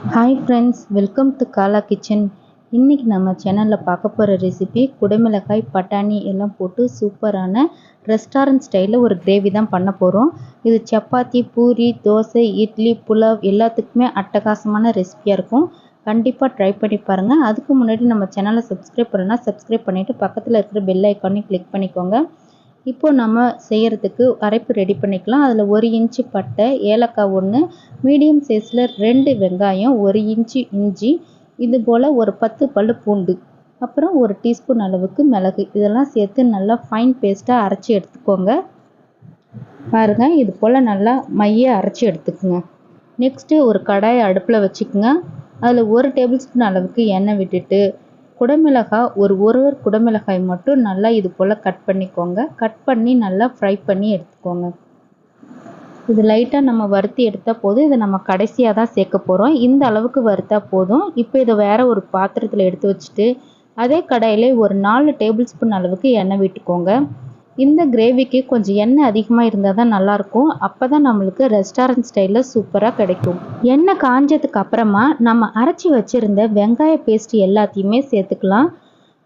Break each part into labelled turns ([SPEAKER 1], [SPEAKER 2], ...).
[SPEAKER 1] Hi friends, welcome to Kala kitchen. இன்றைக்கி நம்ம சேனலில் பார்க்க போகிற ரெசிபி குடமிளகாய் பட்டாணி எல்லாம் போட்டு சூப்பரான ரெஸ்டாரண்ட் ஸ்டைலில் ஒரு கிரேவி தான் பண்ண போகிறோம். இது சப்பாத்தி, பூரி, தோசை, இட்லி, புலாவ் எல்லாத்துக்குமே அட்டகாசமான ரெசிபியாக இருக்கும். கண்டிப்பாக ட்ரை பண்ணி பாருங்கள். அதுக்கு முன்னாடி நம்ம சேனலை சப்ஸ்கிரைப் பண்ணணும்னா சப்ஸ்கிரைப் பண்ணிவிட்டு பக்கத்தில் இருக்கிற பெல் ஐக்கானையும் கிளிக் பண்ணிக்கோங்க. இப்போ நம்ம செய்கிறதுக்கு அரைப்பு ரெடி பண்ணிக்கலாம். அதில் 1 இன்ச்சு பட்டை, ஏலக்காய் 1, மீடியம் சைஸில் 2 வெங்காயம், 1 இன்ச்சு இஞ்சி, இது போல் ஒரு 10 பல் பூண்டு, அப்புறம் 1 டீஸ்பூன் அளவுக்கு மிளகு, இதெல்லாம் சேர்த்து நல்லா ஃபைன் பேஸ்ட்டாக அரைச்சி எடுத்துக்கோங்க. பாருங்கள், இது போல் நல்லா மைய அரைச்சி எடுத்துக்கோங்க. நெக்ஸ்ட்டு ஒரு கடாயை அடுப்பில் வச்சுக்கோங்க. அதில் 1 டேபிள் ஸ்பூன் அளவுக்கு எண்ணெய் விட்டுட்டு குடமிளகாய் ஒரு குடமிளகாய் மட்டும் நல்லா இது போல் கட் பண்ணிக்கோங்க. கட் பண்ணி நல்லா ஃப்ரை பண்ணி எடுத்துக்கோங்க. இது லைட்டாக நம்ம வறுத்தி எடுத்தால் போதும். இதை நம்ம கடைசியாக தான் சேர்க்க போகிறோம். இந்த அளவுக்கு வறுத்தா போதும். இப்போ இதை வேறு ஒரு பாத்திரத்தில் எடுத்து வச்சுட்டு அதே கடாயில் ஒரு 4 டேபிள் ஸ்பூன் அளவுக்கு எண்ணெய் விட்டுக்கோங்க. இந்த கிரேவிக்கு கொஞ்சம் எண்ணெய் அதிகமாக இருந்தால் தான் நல்லாயிருக்கும். அப்போ தான் நம்மளுக்கு ரெஸ்டாரண்ட் ஸ்டைலில் சூப்பராக கிடைக்கும். எண்ணெய் காஞ்சதுக்கு அப்புறமா நம்ம அரைச்சி வச்சுருந்த வெங்காய பேஸ்ட் எல்லாத்தையுமே சேர்த்துக்கலாம்.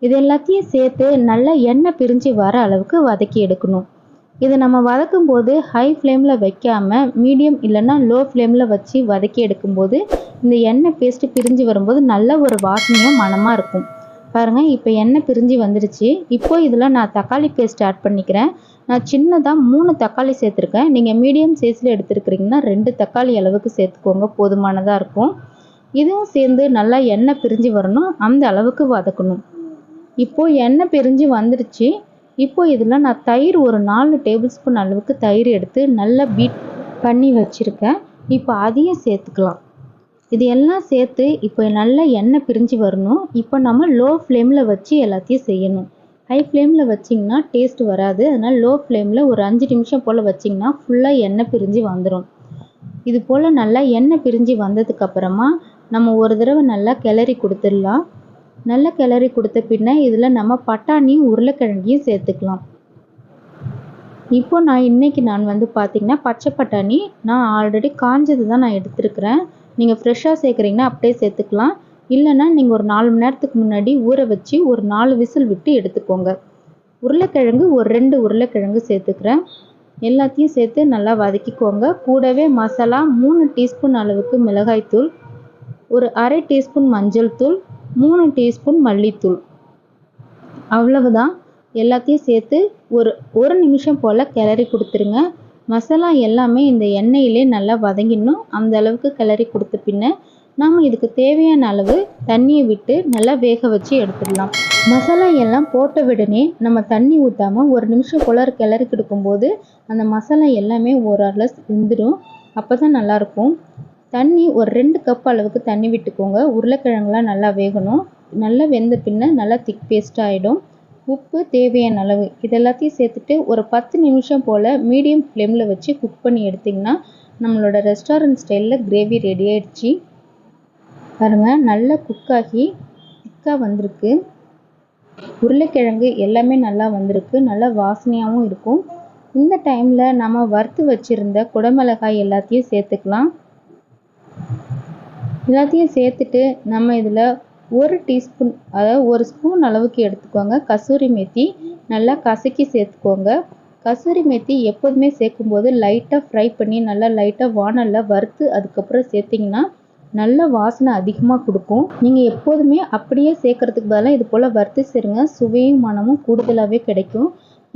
[SPEAKER 1] இது எல்லாத்தையும் சேர்த்து நல்லா எண்ணெய் பிரிஞ்சு வர அளவுக்கு வதக்கி எடுக்கணும். இதை நம்ம வதக்கும் போது ஹை ஃப்ளேமில் வைக்காமல் மீடியம் இல்லைன்னா லோ ஃப்ளேமில் வச்சு வதக்கி எடுக்கும்போது இந்த எண்ணெய் பேஸ்ட்டு பிரிஞ்சு வரும்போது நல்ல ஒரு வாசனையும் மணமாக இருக்கும். பாருங்கள், இப்போ எண்ணெய் பிரிஞ்சு வந்துடுச்சு. இப்போ இதில் நான் தக்காளி பேஸ்ட் ஆட் பண்ணிக்கிறேன். நான் சின்னதாக 3 தக்காளி சேர்த்துருக்கேன். நீங்கள் மீடியம் சைஸில் எடுத்துருக்கிறீங்கன்னா 2 தக்காளி அளவுக்கு சேர்த்துக்கோங்க, போதுமானதாக இருக்கும். இதுவும் சேர்ந்து நல்லா எண்ணெய் பிரிஞ்சு வரணும், அந்த அளவுக்கு வதக்கணும். இப்போது எண்ணெய் பிரிஞ்சு வந்துடுச்சு. இப்போ இதில் நான் தயிர் ஒரு 4 டேபிள் ஸ்பூன் அளவுக்கு தயிர் எடுத்து நல்லா பீட் பண்ணி வச்சுருக்கேன். இப்போ அதையும் சேர்த்துக்கலாம். இது எல்லாம் சேர்த்து இப்போ நல்லா எண்ணெய் பிரிஞ்சு வரணும். இப்போ நம்ம லோ ஃப்ளேமில் வச்சு எல்லாத்தையும் செய்யணும். ஹை ஃப்ளேமில் வச்சிங்கன்னா டேஸ்ட் வராது. அதனால் லோ ஃப்ளேமில் ஒரு 5 நிமிஷம் போல் வச்சிங்கன்னா ஃபுல்லாக எண்ணெய் பிரிஞ்சு வந்துடும். இது போல் நல்லா எண்ணெய் பிரிஞ்சு வந்ததுக்கப்புறமா நம்ம ஒரு தடவை நல்லா கிளறி கொடுத்துடலாம். நல்லா கிளறி கொடுத்த பின்ன இதில் நம்ம பட்டாணியும் உருளைக்கிழங்கையும் சேர்த்துக்கலாம். இப்போ நான் வந்து பார்த்திங்கன்னா பச்சை பட்டாணி நான் ஆல்ரெடி காஞ்சது தான் நான் எடுத்துருக்கிறேன். நீங்கள் ஃப்ரெஷ்ஷாக சேர்க்குறீங்கன்னா அப்படியே சேர்த்துக்கலாம். இல்லைன்னா நீங்கள் ஒரு 4 மணி நேரத்துக்கு முன்னாடி ஊற வச்சு ஒரு 4 விசில் விட்டு எடுத்துக்கோங்க. உருளைக்கிழங்கு ஒரு 2 உருளைக்கிழங்கு சேர்த்துக்கிறேன். எல்லாத்தையும் சேர்த்து நல்லா வதக்கிக்கோங்க. கூடவே மசாலா 3 டீஸ்பூன் அளவுக்கு மிளகாய்த்தூள், ஒரு அரை டீஸ்பூன் மஞ்சள் தூள், 3 டீஸ்பூன் மல்லித்தூள், அவ்வளவுதான். எல்லாத்தையும் சேர்த்து ஒரு நிமிஷம் போல் கிளறி கொடுத்துருங்க. மசாலா எல்லாமே இந்த எண்ணெயிலே நல்லா வதங்கிடணும். அந்த அளவுக்கு கிளறி கொடுத்த பின்ன நாம் இதுக்கு தேவையான அளவு தண்ணியை விட்டு நல்லா வேக வச்சு எடுத்துடலாம். மசாலா எல்லாம் போட்ட உடனே நம்ம தண்ணி ஊற்றாமல் ஒரு நிமிஷம் போல் கிளறி கொடுக்கும்போது அந்த மசாலா எல்லாமே ஓரளவு வெந்துடும். அப்போ தான் நல்லாயிருக்கும். தண்ணி ஒரு 2 கப் அளவுக்கு தண்ணி விட்டுக்கோங்க. உருளைக்கிழங்குலாம் நல்லா வேகணும். நல்லா வெந்த பின்ன நல்லா திக் பேஸ்ட் ஆகிடும். உப்பு தேவையான அளவு இதெல்லாத்தையும் சேர்த்துட்டு ஒரு 10 நிமிஷம் போல் மீடியம் ஃப்ளேமில் வச்சு குக் பண்ணி எடுத்திங்கன்னா நம்மளோட ரெஸ்டாரண்ட் ஸ்டைலில் கிரேவி ரெடி ஆகிடுச்சு. பாருங்கள், நல்லா குக்காகி திக்காக வந்திருக்கு. உருளைக்கிழங்கு எல்லாமே நல்லா வந்திருக்கு. நல்லா வாசனையாகவும் இருக்கும். இந்த டைமில் நம்ம வறுத்து வச்சுருந்த குடமிளகாய் எல்லாத்தையும் சேர்த்துக்கலாம். எல்லாத்தையும் சேர்த்துட்டு நம்ம இதில் 1 டீஸ்பூன் அதாவது 1 ஸ்பூன் அளவுக்கு எடுத்துக்கோங்க கசூரி மேத்தி, நல்லா கசக்கி சேர்த்துக்கோங்க. கசூரி மேத்தி எப்போதுமே சேர்க்கும்போது லைட்டாக ஃப்ரை பண்ணி நல்லா லைட்டாக வானலில் வறுத்து அதுக்கப்புறம் சேர்த்திங்கன்னா நல்ல வாசனை அதிகமாக கொடுக்கும். நீங்கள் எப்போதுமே அப்படியே சேர்க்குறதுக்கு பதிலாக இது போல் வறுத்து சேருங்க, சுவையும் மனமும் கூடுதலாகவே கிடைக்கும்.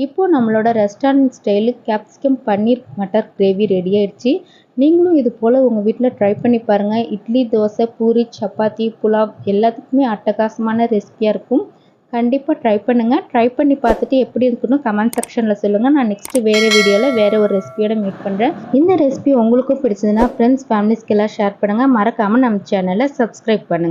[SPEAKER 1] இப்போது நம்மளோட ரெஸ்டாரண்ட் ஸ்டைலு கேப்சிகம் பன்னீர் மட்டர் கிரேவி ரெடி ஆகிடுச்சு. நீங்களும் இது போல் உங்கள் வீட்டில் ட்ரை பண்ணி பாருங்கள். இட்லி, தோசை, பூரி, சப்பாத்தி, புலாவ் எல்லாத்துக்குமே அட்டகாசமான ரெசிபியாக இருக்கும். கண்டிப்பாக ட்ரை பண்ணுங்கள். ட்ரை பண்ணி பார்த்துட்டு எப்படி இருக்குன்னு கமெண்ட் செக்ஷனில் சொல்லுங்கள். நான் நெக்ஸ்ட்டு வேறு வீடியோவில் வேறு ஒரு ரெசிபியோட மீட் பண்ணுறேன். இந்த ரெசிபி உங்களுக்கும் பிடிச்சதுன்னா ஃப்ரெண்ட்ஸ், ஃபேமிலிஸ்க்கு எல்லாம் ஷேர் பண்ணுங்கள். மறக்காமல் நம்ம சேனலை சப்ஸ்கிரைப் பண்ணுங்கள்.